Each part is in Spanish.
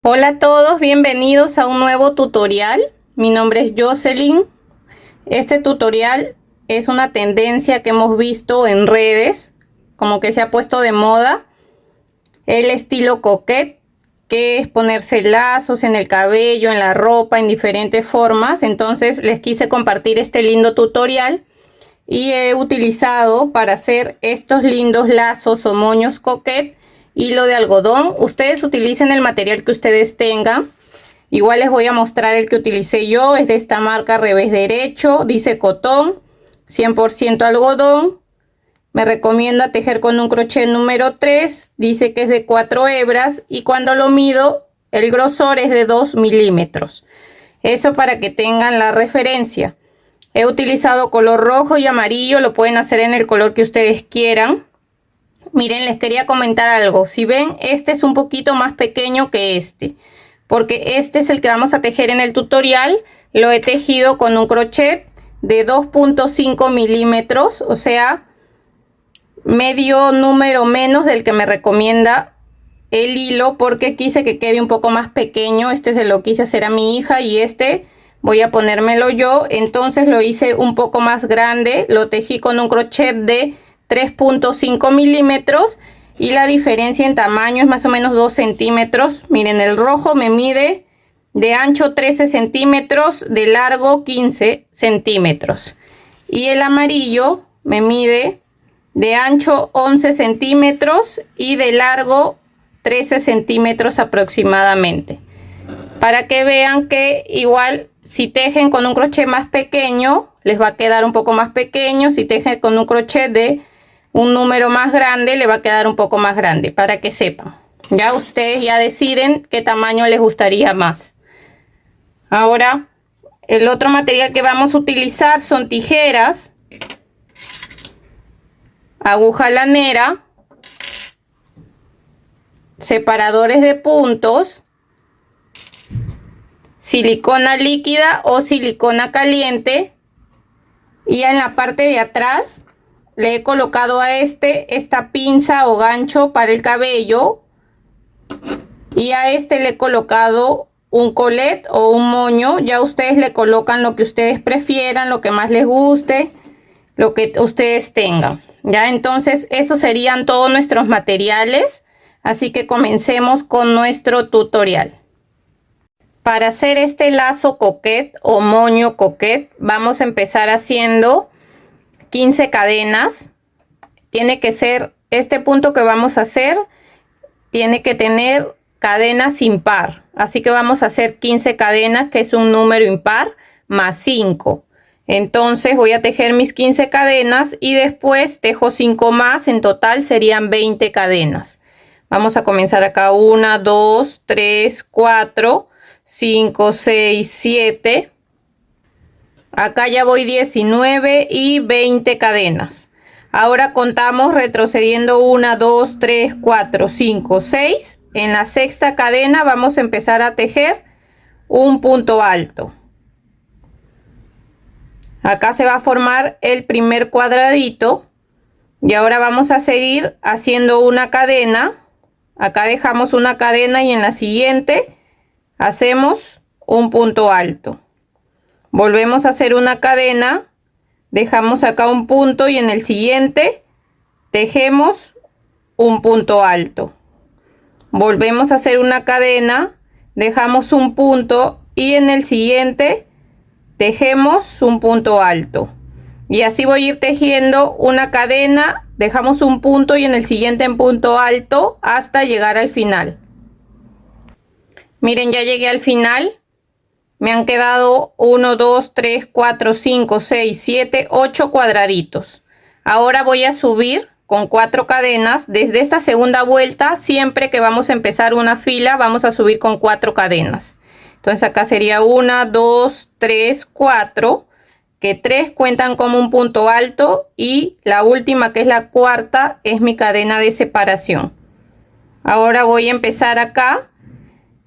Hola a todos, bienvenidos a un nuevo tutorial. Mi nombre es Jocelyn. Este tutorial es una tendencia que hemos visto en redes, como que se ha puesto de moda, el estilo coquette, que es ponerse lazos en el cabello, en la ropa, en diferentes formas. Entonces les quise compartir este lindo tutorial y he utilizado para hacer estos lindos lazos o moños coquette hilo de algodón. Ustedes utilicen el material que ustedes tengan. Igual les voy a mostrar el que utilicé yo. Es de esta marca Revés Derecho, dice cotón, 100% algodón. Me recomienda tejer con un crochet número 3, dice que es de 4 hebras y cuando lo mido el grosor es de 2 milímetros. Eso para que tengan la referencia. He utilizado color rojo y amarillo, lo pueden hacer en el color que ustedes quieran. Miren, les quería comentar algo. Si ven, este es un poquito más pequeño que este, porque este es el que vamos a tejer en el tutorial. Lo he tejido con un crochet de 2.5 milímetros, o sea, medio número menos del que me recomienda el hilo, porque quise que quede un poco más pequeño. Este se lo quise hacer a mi hija y este voy a ponérmelo yo. Entonces lo hice un poco más grande, lo tejí con un crochet de 3.5 milímetros y la diferencia en tamaño es más o menos 2 centímetros. Miren, el rojo me mide de ancho 13 centímetros, de largo 15 centímetros y el amarillo me mide de ancho 11 centímetros y de largo 13 centímetros aproximadamente, para que vean que igual si tejen con un crochet más pequeño les va a quedar un poco más pequeño, si tejen con un crochet de un número más grande le va a quedar un poco más grande, para que sepan. Ya ustedes ya deciden qué tamaño les gustaría más. Ahora el otro material que vamos a utilizar son tijeras, aguja lanera, separadores de puntos, silicona líquida o silicona caliente, y en la parte de atrás le he colocado a esta pinza o gancho para el cabello, y a este le he colocado un colet o un moño. Ya ustedes le colocan lo que ustedes prefieran, lo que más les guste, lo que ustedes tengan. Ya, entonces esos serían todos nuestros materiales, así que comencemos con nuestro tutorial. Para hacer este lazo coquette o moño coquette vamos a empezar haciendo 15 cadenas. Tiene que ser este punto que vamos a hacer, tiene que tener cadenas impar, así que vamos a hacer 15 cadenas, que es un número impar, más 5. Entonces voy a tejer mis 15 cadenas y después tejo 5 más, en total serían 20 cadenas. Vamos a comenzar acá: 1, 2, 3, 4, 5, 6, 7. Acá ya voy 19 y 20 cadenas. Ahora contamos retrocediendo: 1, 2, 3, 4, 5, 6. En la sexta cadena vamos a empezar a tejer un punto alto. Acá se va a formar el primer cuadradito y ahora vamos a seguir haciendo una cadena. Acá dejamos una cadena y en la siguiente hacemos un punto alto. Volvemos a hacer una cadena, dejamos acá un punto y en el siguiente tejemos un punto alto. Volvemos a hacer una cadena, dejamos un punto y en el siguiente tejemos un punto alto. Y así voy a ir tejiendo una cadena, dejamos un punto y en el siguiente en punto alto hasta llegar al final. Miren, ya llegué al final. Me han quedado 1, 2, 3, 4, 5, 6, 7, 8 cuadraditos. Ahora voy a subir con 4 cadenas. Desde esta segunda vuelta, siempre que vamos a empezar una fila, vamos a subir con 4 cadenas. Entonces acá sería 1, 2, 3, 4, que 3 cuentan como un punto alto y la última, que es la cuarta, es mi cadena de separación. Ahora voy a empezar acá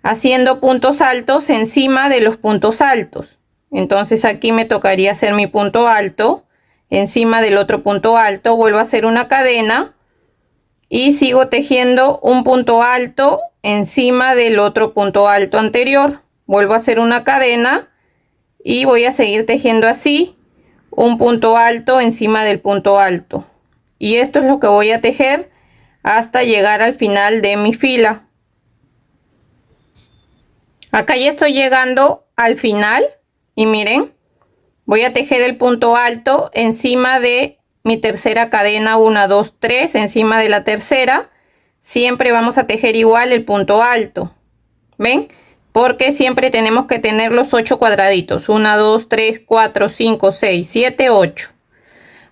haciendo puntos altos encima de los puntos altos. Entonces aquí me tocaría hacer mi punto alto encima del otro punto alto. Vuelvo a hacer una cadena y sigo tejiendo un punto alto encima del otro punto alto anterior. Vuelvo a hacer una cadena y voy a seguir tejiendo así, un punto alto encima del punto alto, y esto es lo que voy a tejer hasta llegar al final de mi fila. Acá ya estoy llegando al final y miren, voy a tejer el punto alto encima de mi tercera cadena, 1 2 3, encima de la tercera. Siempre vamos a tejer igual el punto alto, ven, porque siempre tenemos que tener los 8 cuadraditos, 1 2 3 4 5 6 7 8.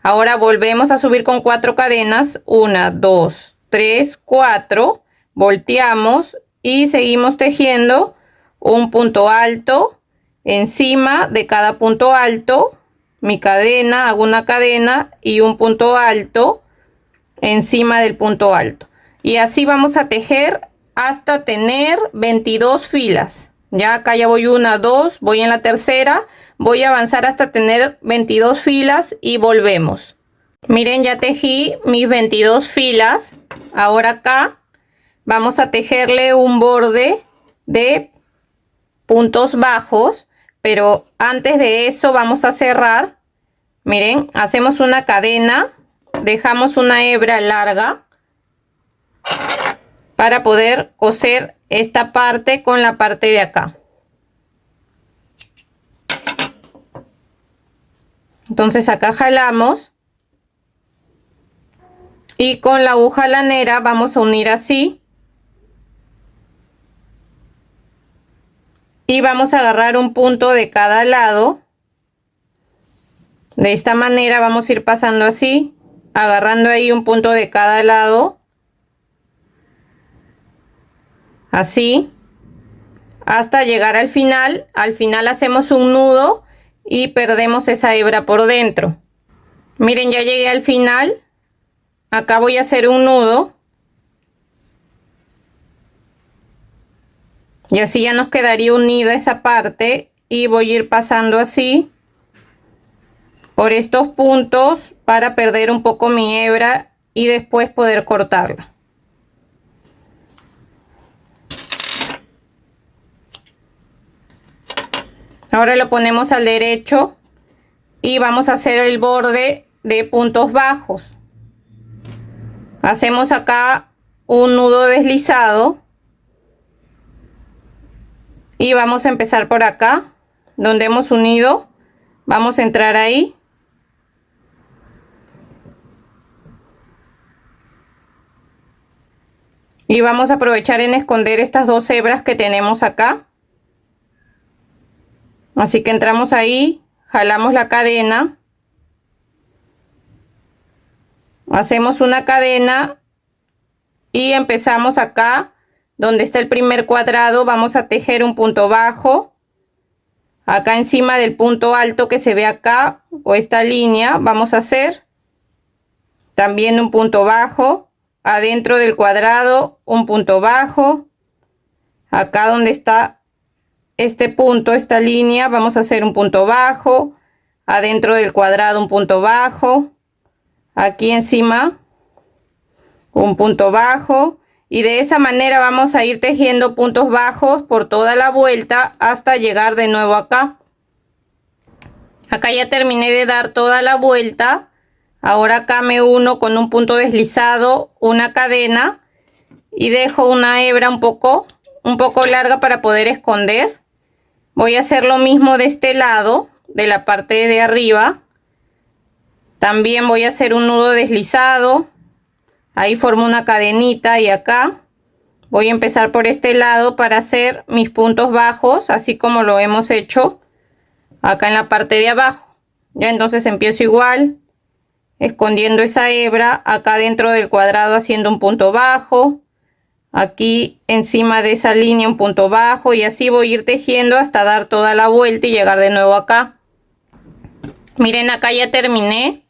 Ahora volvemos a subir con 4 cadenas, 1 2 3 4, volteamos y seguimos tejiendo un punto alto encima de cada punto alto, mi cadena, hago una cadena y un punto alto encima del punto alto, y así vamos a tejer hasta tener 22 filas. Ya acá ya voy 1 2, voy en la tercera, voy a avanzar hasta tener 22 filas y volvemos. Miren, ya tejí mis 22 filas. Ahora acá vamos a tejerle un borde de puntos bajos, pero antes de eso vamos a cerrar. Miren, hacemos una cadena, dejamos una hebra larga para poder coser esta parte con la parte de acá. Entonces acá jalamos y con la aguja lanera vamos a unir así. Y vamos a agarrar un punto de cada lado. De esta manera vamos a ir pasando así, agarrando ahí un punto de cada lado. Así. Hasta llegar al final. Al final hacemos un nudo y perdemos esa hebra por dentro. Miren, ya llegué al final. Acá voy a hacer un nudo. Y así ya nos quedaría unida esa parte, y voy a ir pasando así por estos puntos para perder un poco mi hebra y después poder cortarla. Ahora lo ponemos al derecho y vamos a hacer el borde de puntos bajos. Hacemos acá un nudo deslizado. Y vamos a empezar por acá, donde hemos unido, vamos a entrar ahí. Y vamos a aprovechar en esconder estas dos hebras que tenemos acá. Así que entramos ahí, jalamos la cadena. Hacemos una cadena y empezamos acá. Donde está el primer cuadrado vamos a tejer un punto bajo. Acá encima del punto alto que se ve acá, o esta línea, vamos a hacer también un punto bajo. Adentro del cuadrado un punto bajo. Acá donde está este punto, esta línea, vamos a hacer un punto bajo. Adentro del cuadrado un punto bajo. Aquí encima un punto bajo. Y de esa manera vamos a ir tejiendo puntos bajos por toda la vuelta hasta llegar de nuevo acá. Acá ya terminé de dar toda la vuelta. Ahora acá me uno con un punto deslizado, una cadena, y dejo una hebra un poco larga para poder esconder. Voy a hacer lo mismo de este lado, de la parte de arriba. También voy a hacer un nudo deslizado. Ahí formo una cadenita, y acá voy a empezar por este lado para hacer mis puntos bajos, así como lo hemos hecho acá en la parte de abajo. Ya, entonces empiezo igual, escondiendo esa hebra acá dentro del cuadrado, haciendo un punto bajo, aquí encima de esa línea un punto bajo, y así voy a ir tejiendo hasta dar toda la vuelta y llegar de nuevo acá. Miren, acá ya terminé.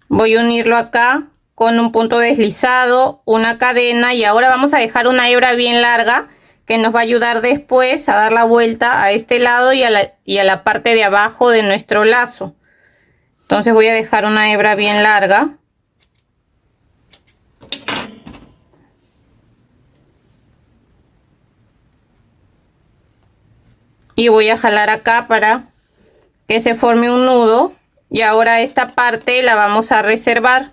Voy a unirlo acá con un punto deslizado, una cadena, y ahora vamos a dejar una hebra bien larga que nos va a ayudar después a dar la vuelta a este lado y a la parte de abajo de nuestro lazo. Entonces voy a dejar una hebra bien larga. y voy a jalar acá para que se forme un nudo. Y ahora esta parte la vamos a reservar.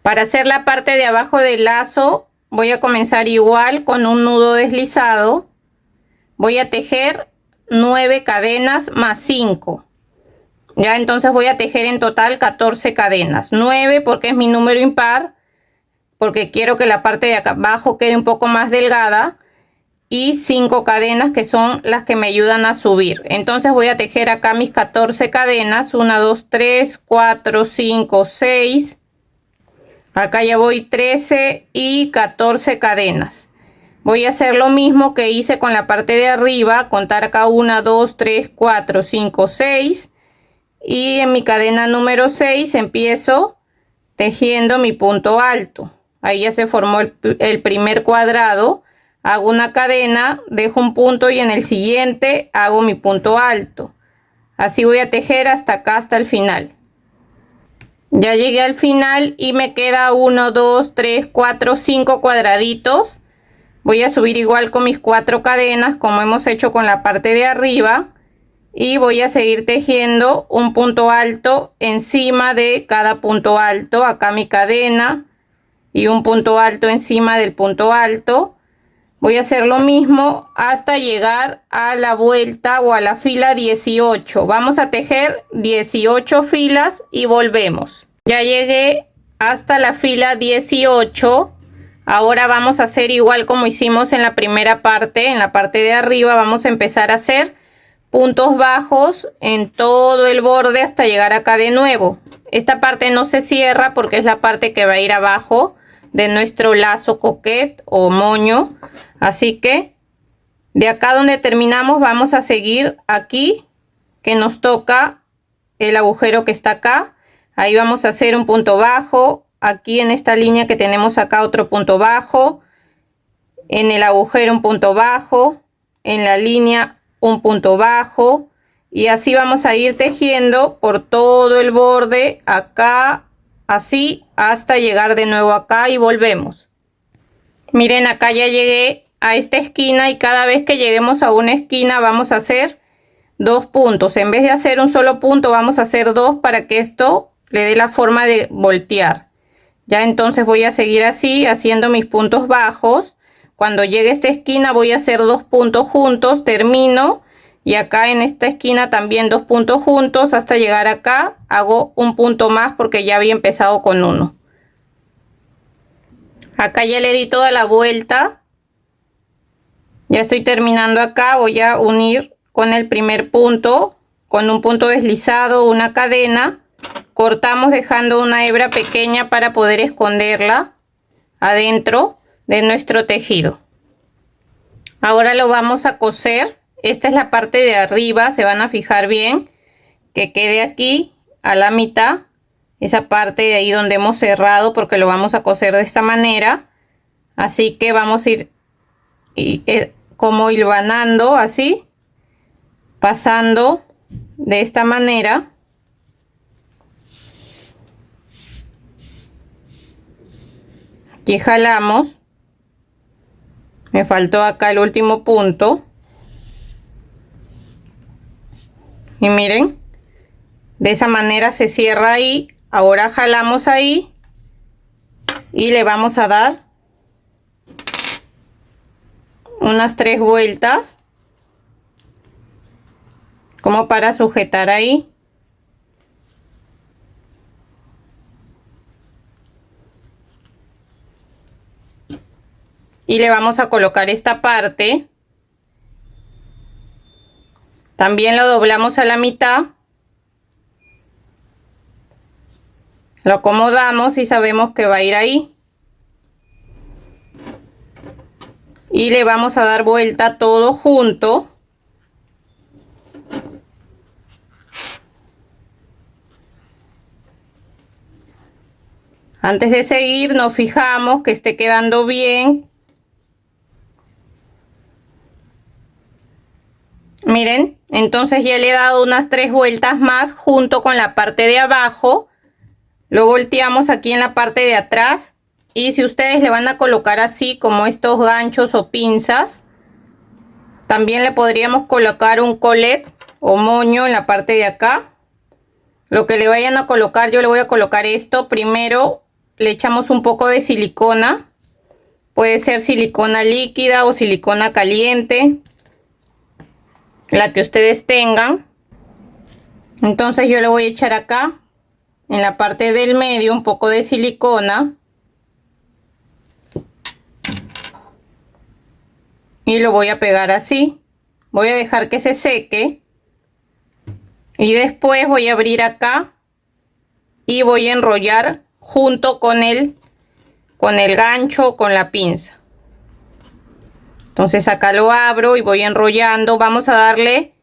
Para hacer la parte de abajo del lazo voy a comenzar igual con un nudo deslizado. Voy a tejer 9 cadenas más 5. Ya, entonces voy a tejer en total 14 cadenas. 9 porque es mi número impar, porque quiero que la parte de acá abajo quede un poco más delgada. Y 5 cadenas que son las que me ayudan a subir. Entonces voy a tejer acá mis 14 cadenas. 1, 2, 3, 4, 5, 6. Acá ya voy 13 y 14 cadenas. Voy a hacer lo mismo que hice con la parte de arriba. Contar acá 1, 2, 3, 4, 5, 6. Y en mi cadena número 6 empiezo tejiendo mi punto alto. Ahí ya se formó el primer cuadrado. Hago una cadena, dejo un punto y en el siguiente hago mi punto alto. Así voy a tejer hasta acá, hasta el final. Ya llegué al final y me queda 1, 2, 3, 4, 5 cuadraditos. Voy a subir igual con mis 4 cadenas como hemos hecho con la parte de arriba. Y voy a seguir tejiendo un punto alto encima de cada punto alto. Acá mi cadena y un punto alto encima del punto alto. Voy a hacer lo mismo hasta llegar a la vuelta o a la fila 18. Vamos a tejer 18 filas y volvemos. Ya llegué hasta la fila 18. Ahora vamos a hacer igual como hicimos en la primera parte. En la parte de arriba vamos a empezar a hacer puntos bajos en todo el borde hasta llegar acá de nuevo. Esta parte no se cierra porque es la parte que va a ir abajo de nuestro lazo coquet o moño. Así que de acá donde terminamos vamos a seguir aquí, que nos toca el agujero que está acá. Ahí vamos a hacer un punto bajo. Aquí en esta línea que tenemos acá otro punto bajo. En el agujero un punto bajo. En la línea un punto bajo. Y así vamos a ir tejiendo por todo el borde acá, así hasta llegar de nuevo acá y volvemos. Miren, acá ya llegué a esta esquina y cada vez que lleguemos a una esquina vamos a hacer 2 puntos. En vez de hacer un solo punto vamos a hacer 2 para que esto le dé la forma de voltear. Ya, entonces voy a seguir así haciendo mis puntos bajos. Cuando llegue a esta esquina voy a hacer 2 puntos juntos, termino. Y acá en esta esquina también 2 puntos juntos hasta llegar acá. Hago un punto más porque ya había empezado con uno. Acá ya le di toda la vuelta. Ya estoy terminando acá. Voy a unir con el primer punto, con un punto deslizado, una cadena. Cortamos dejando una hebra pequeña para poder esconderla adentro de nuestro tejido. Ahora lo vamos a coser. Esta es la parte de arriba. Se van a fijar bien que quede aquí a la mitad. Esa parte de ahí donde hemos cerrado, porque lo vamos a coser de esta manera. Así que vamos a ir como hilvanando así, pasando de esta manera. Aquí jalamos. Me faltó acá el último punto. Y miren, de esa manera se cierra ahí. Ahora jalamos ahí y le vamos a dar unas 3 vueltas como para sujetar ahí. Y le vamos a colocar esta parte. También lo doblamos a la mitad. Lo acomodamos y sabemos que va a ir ahí. Y le vamos a dar vuelta todo junto. Antes de seguir nos fijamos que esté quedando bien. Miren, entonces ya le he dado unas 3 vueltas más junto con la parte de abajo. Lo volteamos aquí en la parte de atrás. Y si ustedes le van a colocar así como estos ganchos o pinzas, También le podríamos colocar un colet o moño en la parte de acá. Lo que le vayan a colocar, yo le voy a colocar esto. Primero le echamos un poco de silicona. Puede ser silicona líquida o silicona caliente, la que ustedes tengan. Entonces yo le voy a echar acá en la parte del medio un poco de silicona y lo voy a pegar así. Voy a dejar que se seque y después voy a abrir acá y voy a enrollar junto con el gancho, con la pinza. Entonces acá lo abro y voy enrollando. Vamos a darle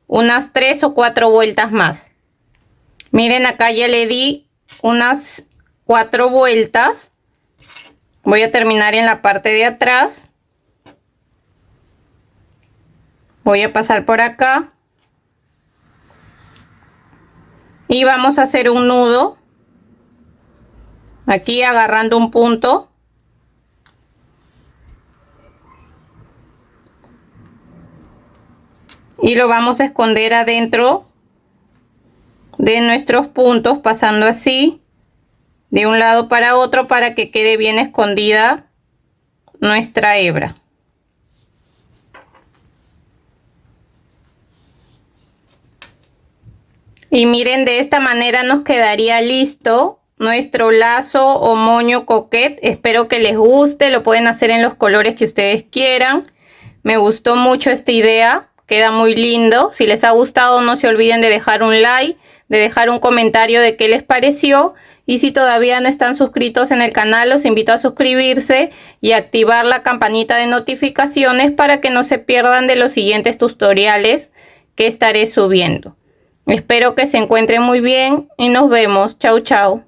unas 3 o 4 vueltas más. Miren, acá ya le di unas 4 vueltas. Voy a terminar en la parte de atrás. Voy a pasar por acá. Y vamos a hacer un nudo. Aquí agarrando un punto. Y lo vamos a esconder adentro de nuestros puntos, pasando así de un lado para otro para que quede bien escondida nuestra hebra. Y miren, de esta manera nos quedaría listo nuestro lazo o moño coquette. Espero que les guste, lo pueden hacer en los colores que ustedes quieran. Me gustó mucho esta idea, queda muy lindo. Si les ha gustado, no se olviden de dejar un like, de dejar un comentario de qué les pareció. Y si todavía no están suscritos en el canal, los invito a suscribirse y activar la campanita de notificaciones para que no se pierdan de los siguientes tutoriales que estaré subiendo. Espero que se encuentren muy bien y nos vemos. Chau, chau.